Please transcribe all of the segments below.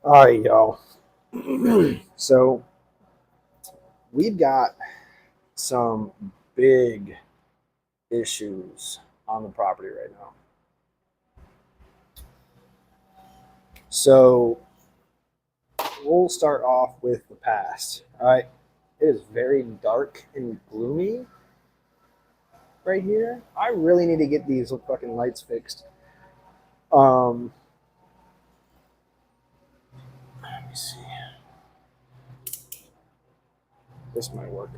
All right, y'all. So we've got some big issues on the property right now. So we'll start off with the past. All right. It is very dark and gloomy right here. I really need to get these fucking lights fixed. Um, let me see. This might work.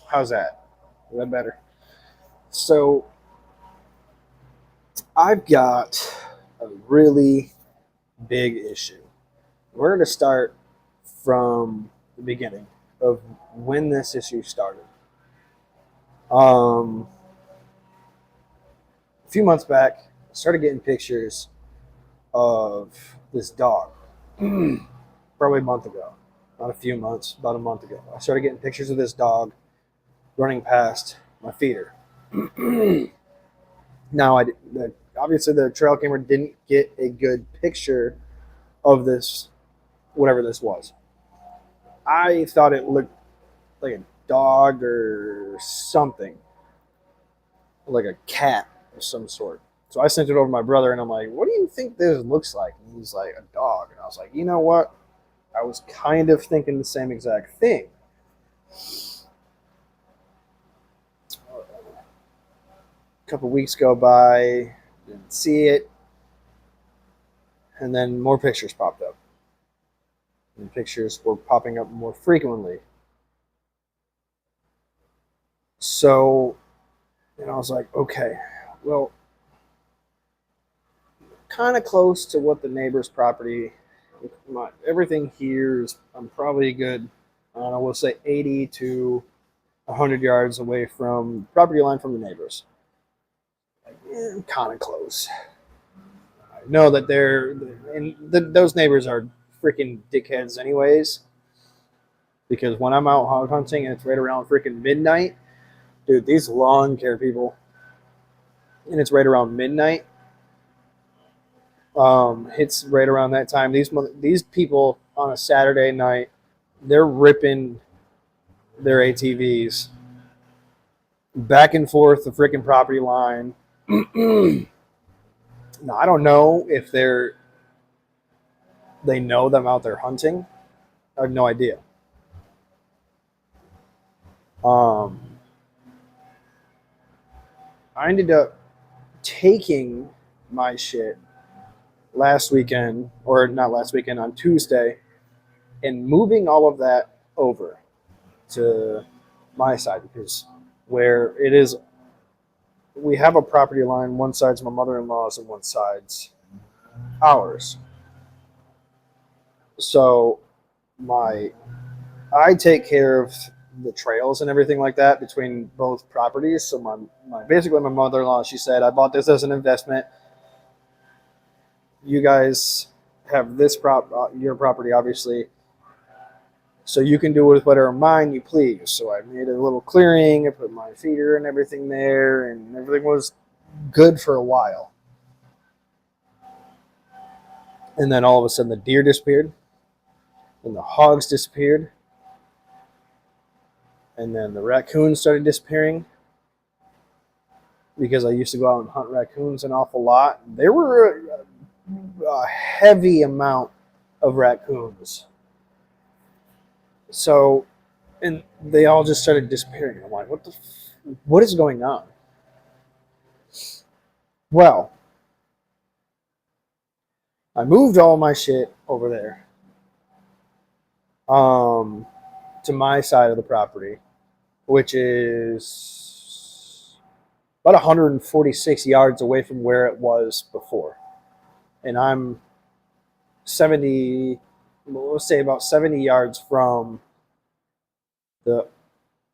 How's that? Is that better? So I've got a really big issue. We're going to start from the beginning of when this issue started. Um, a few months back, I started getting pictures of this dog. Probably a month ago, not a few months, about a month ago. I started getting pictures of this dog running past my feeder. Now, obviously the trail camera didn't get a good picture of this, whatever this was. I thought it looked like a dog or something, like a cat of some sort. So I sent it over to my brother, and I'm like, "What do you think this looks like?" And he's like, "A dog." And I was like, "You know what? I was kind of thinking the same exact thing." A couple weeks go by, didn't see it, and then more pictures popped up. And pictures were popping up more frequently. So, and I was like, "Okay, well, kind of close to what the neighbor's property. Everything here is, I'm probably good. I don't know, we'll say 80 to 100 yards away from property line from the neighbors. Kind of close. I know that those neighbors are freaking dickheads, anyways. Because when I'm out hog hunting and it's right around freaking midnight, dude, these lawn care people, and it's right around midnight. It's right around that time. These people on a Saturday night, they're ripping their ATVs back and forth the freaking property line. Now I don't know if they know them out there hunting. I have no idea. Um, I ended up taking my shit last weekend, or not last weekend, on Tuesday, and moving all of that over to my side because where it is, we have a property line. One side's my mother-in-law's and one side's ours. So my I take care of the trails and everything like that between both properties. So my basically my mother-in-law, she said, I bought this as an investment. You guys have this your property obviously, so you can do with whatever mine you please. So I made a little clearing, I put my feeder and everything there, and everything was good for a while. And then all of a sudden the deer disappeared, and the hogs disappeared, and then the raccoons started disappearing because I used to go out and hunt raccoons an awful lot. There were a heavy amount of raccoons. So, and they all just started disappearing. I'm like, what is going on? Well, I moved all my shit over there, um, to my side of the property, which is about 146 yards away from where it was before. And I'm 70, let's say about 70 yards from the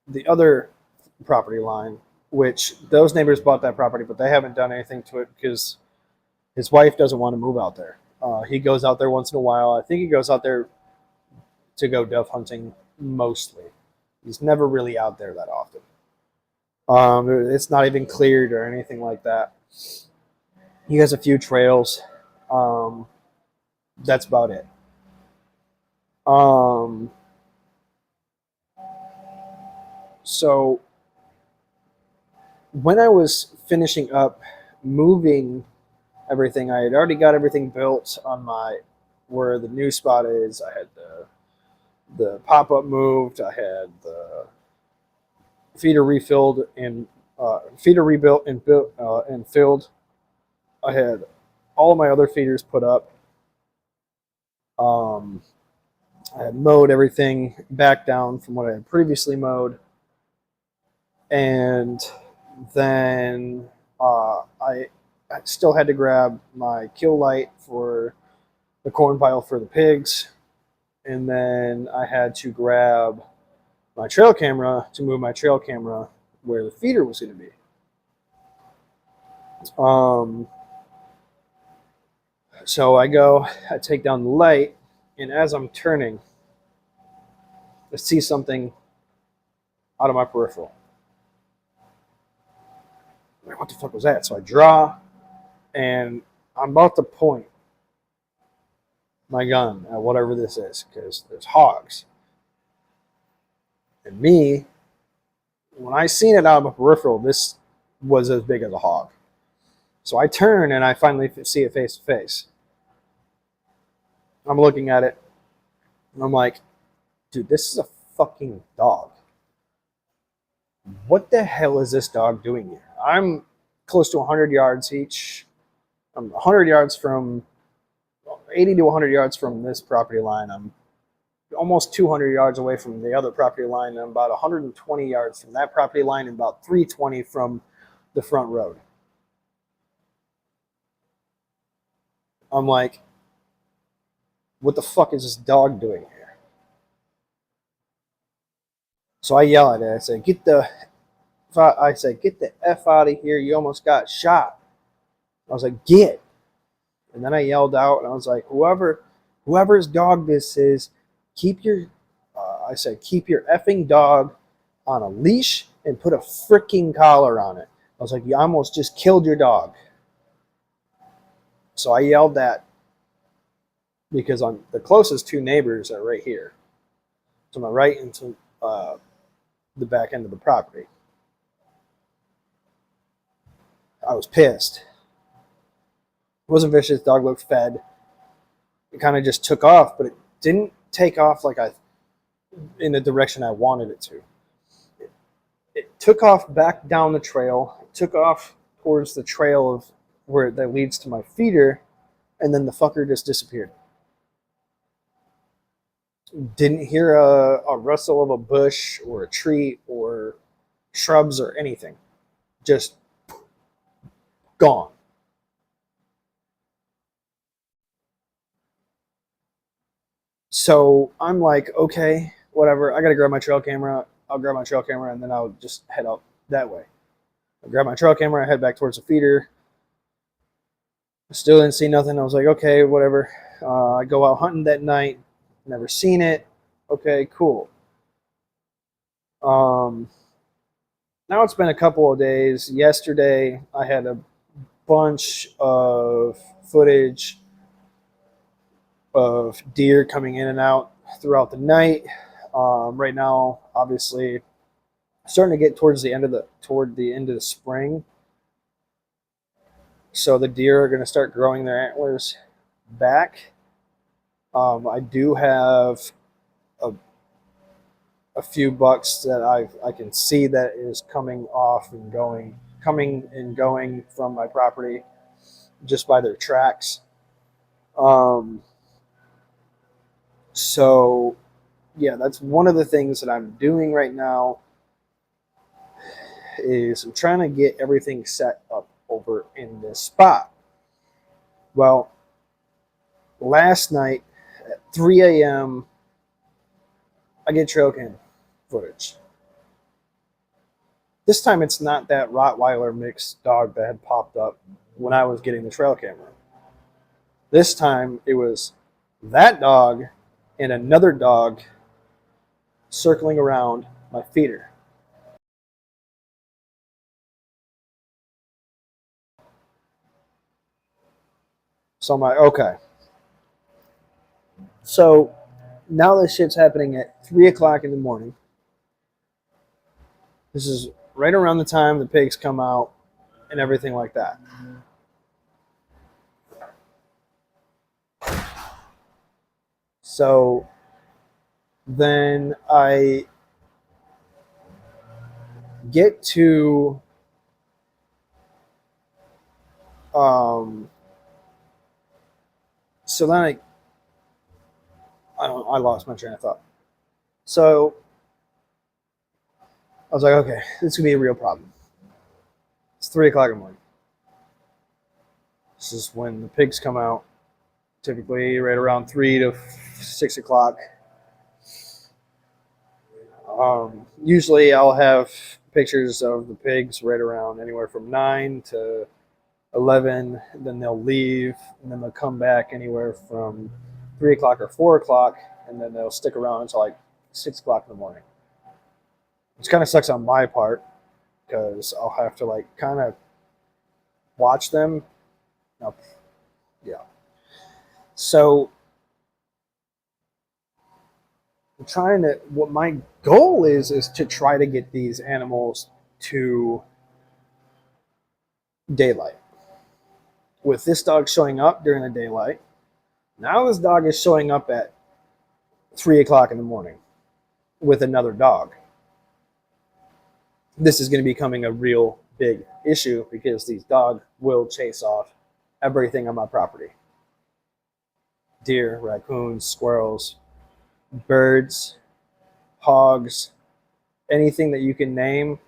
the other property line, which those neighbors bought that property, but they haven't done anything to it because his wife doesn't want to move out there. He goes out there once in a while. I think he goes out there to go dove hunting mostly. He's never really out there that often. It's not even cleared or anything like that. He has a few trails. That's about it. Um, so when I was finishing up moving everything, I had already got everything built on my where the new spot is. I had the pop up moved. I had the feeder refilled and feeder rebuilt and built and filled. I had all of my other feeders put up. Um, I had mowed everything back down from what I had previously mowed, and then I still had to grab my kill light for the corn pile for the pigs, and then I had to grab my trail camera to move my trail camera where the feeder was going to be. So I take down the light, and as I'm turning, I see something out of my peripheral. I'm like, what the fuck was that? So I draw, and I'm about to point my gun at whatever this is because there's hogs. And me, when I seen it out of my peripheral, this was as big as a hog. So I turn and I finally see it face to face. I'm looking at it, and I'm like, dude, this is a fucking dog. What the hell is this dog doing here? I'm close to 100 yards each. I'm 100 yards from 80 to 100 yards from this property line. I'm almost 200 yards away from the other property line. I'm about 120 yards from that property line and about 320 from the front road. I'm like, what the fuck is this dog doing here? So I yell at it. I say, get the F out of here. You almost got shot. I was like, get. And then I yelled out, and I was like, whoever's dog this is, keep your effing dog on a leash and put a freaking collar on it. I was like, you almost just killed your dog. So I yelled that because the closest two neighbors are right here, to my right and to the back end of the property. I was pissed. It wasn't vicious. Dog looked fed. It kind of just took off, but it didn't take off in the direction I wanted it to. It took off back down the trail. It took off towards the trail of where that leads to my feeder, and then the fucker just disappeared. Didn't hear a rustle of a bush or a tree or shrubs or anything. Just gone. So I'm like, okay, whatever. I gotta grab my trail camera. I'll grab my trail camera and then I'll just head up that way. I grab my trail camera, I head back towards the feeder. Still didn't see nothing. I was like, okay, whatever. I go out hunting that night. Never seen it. Okay, cool. Now it's been a couple of days. Yesterday, I had a bunch of footage of deer coming in and out throughout the night. Right now, obviously, starting to get toward the end of the spring. So the deer are going to start growing their antlers back. I do have a few bucks that I can see that is coming and going from my property just by their tracks. So yeah, that's one of the things that I'm doing right now is I'm trying to get everything set up over in this spot. Well, last night at 3 a.m., I get trail cam footage. This time it's not that Rottweiler mixed dog that had popped up when I was getting the trail camera. This time it was that dog and another dog circling around my feeder. So I'm like, okay. So now this shit's happening at 3 o'clock in the morning. This is right around the time the pigs come out and everything like that. So then I get to so then I lost my train of thought. So I was like, okay, this could be a real problem. It's 3 o'clock in the morning. This is when the pigs come out, typically right around 3 to 6 o'clock. Usually I'll have pictures of the pigs right around anywhere from 9 to 11. Then they'll leave, and then they'll come back anywhere from 3 o'clock or 4 o'clock, and then they'll stick around until like 6 o'clock in the morning. Which kind of sucks on my part because I'll have to like kind of watch them. Now, yeah. So I'm trying to. What my goal is to try to get these animals to daylight. With this dog showing up during the daylight, now this dog is showing up at 3 o'clock in the morning with another dog. This is going to be becoming a real big issue because these dogs will chase off everything on my property. Deer, raccoons, squirrels, birds, hogs, anything that you can name,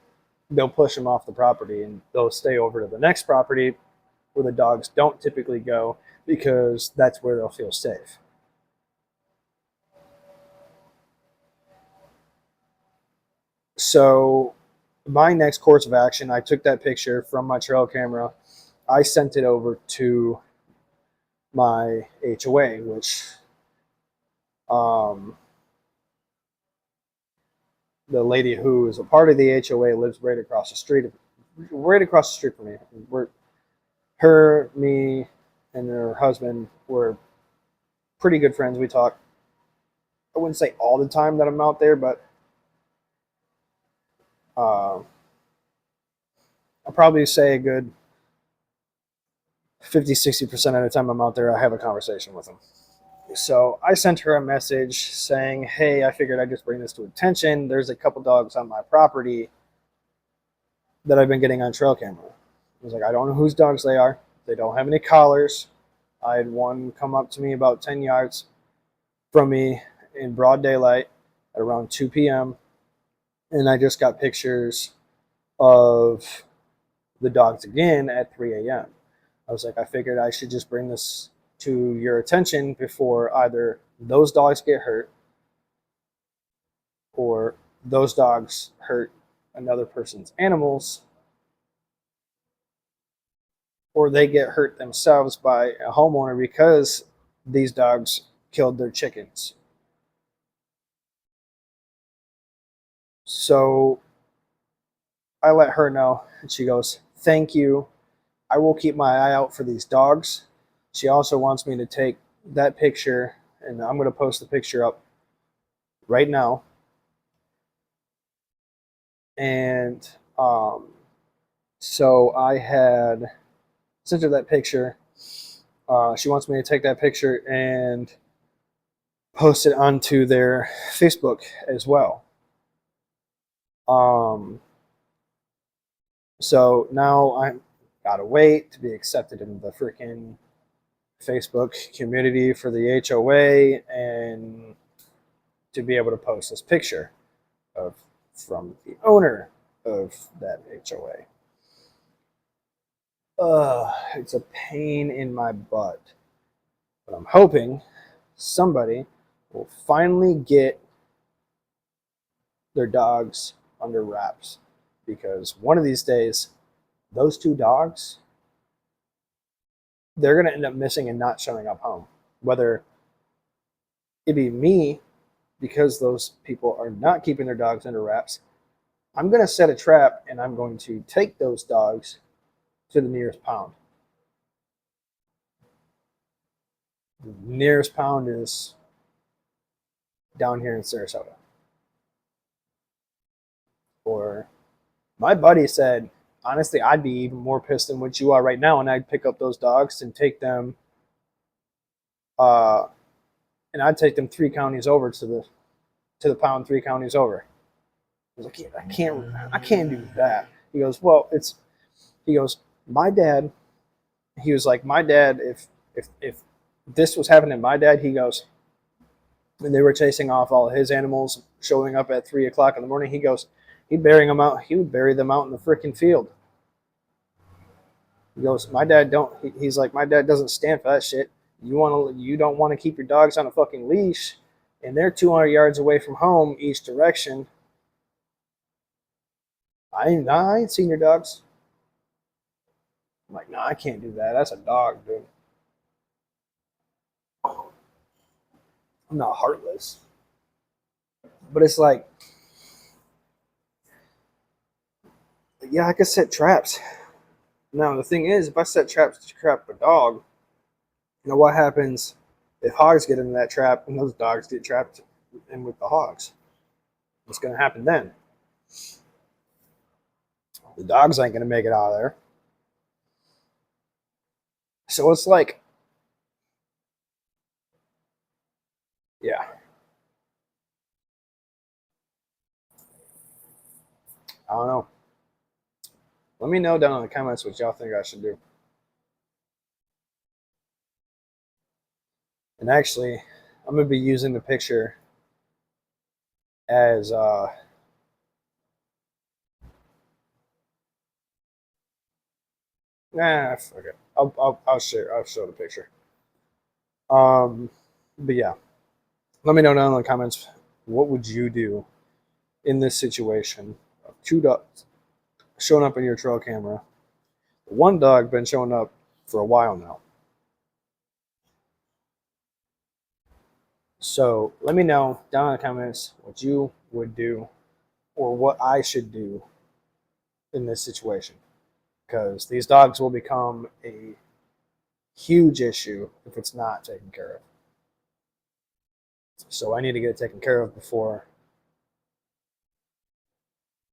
they'll push them off the property and they'll stay over to the next property where the dogs don't typically go because that's where they'll feel safe. So my next course of action, I took that picture from my trail camera. I sent it over to my HOA, which the lady who is a part of the HOA lives right across the street from me. Her, me, and her husband were pretty good friends. We talk, I wouldn't say all the time that I'm out there, but I'll probably say a good 50-60% of the time I'm out there, I have a conversation with them. So I sent her a message saying, hey, I figured I'd just bring this to attention. There's a couple dogs on my property that I've been getting on trail camera. I was like, I don't know whose dogs they are. They don't have any collars. I had one come up to me about 10 yards from me in broad daylight at around 2 p.m. And I just got pictures of the dogs again at 3 a.m. I was like, I figured I should just bring this to your attention before either those dogs get hurt or those dogs hurt another person's animals or they get hurt themselves by a homeowner because these dogs killed their chickens. So I let her know, and she goes, thank you. I will keep my eye out for these dogs. She also wants me to take that picture, and I'm going to post the picture up right now. And so I had sent her that picture. She wants me to take that picture and post it onto their Facebook as well. So now I gotta wait to be accepted in the freaking Facebook community for the HOA and to be able to post this picture from the owner of that HOA. It's a pain in my butt. But I'm hoping somebody will finally get their dogs under wraps because one of these days, those two dogs, they're going to end up missing and not showing up home. Whether it be me because those people are not keeping their dogs under wraps, I'm going to set a trap and I'm going to take those dogs to the nearest pound. The nearest pound is down here in Sarasota. Or my buddy said, honestly, I'd be even more pissed than what you are right now, and I'd pick up those dogs and take them, uh, and I'd take them 3 counties over to the pound 3 counties over. I was like, yeah, I can't do that. He goes, well, he goes, my dad. He was like, my dad. If this was happening to my dad, he goes, and they were chasing off all his animals, showing up at 3 o'clock in the morning. He goes, he'd bury them out. He would bury them out in the freaking field. He goes, my dad don't. He's like, my dad doesn't stand for that shit. You don't want to keep your dogs on a fucking leash, and they're 200 yards away from home each direction. I ain't seen your dogs. I'm like, no, I can't do that. That's a dog, dude. I'm not heartless, but it's like, yeah, I could set traps. Now the thing is, if I set traps to trap a dog, you know what happens if hogs get into that trap and those dogs get trapped in with the hogs? What's going to happen then? The dogs ain't going to make it out of there. So it's like, yeah, I don't know. Let me know down in the comments what y'all think I should do. And actually, I'm going to be using the picture as fuck it. I'll show the picture. But yeah, let me know down in the comments what would you do in this situation of 2 dogs showing up in your trail camera. One dog been showing up for a while now. So let me know down in the comments what you would do or what I should do in this situation, because these dogs will become a huge issue if it's not taken care of. So I need to get it taken care of before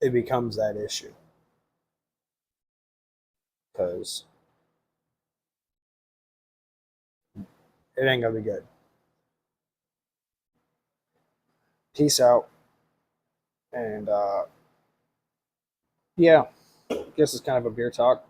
it becomes that issue, because it ain't gonna be good. Peace out. And yeah, I guess it's kind of a beer talk.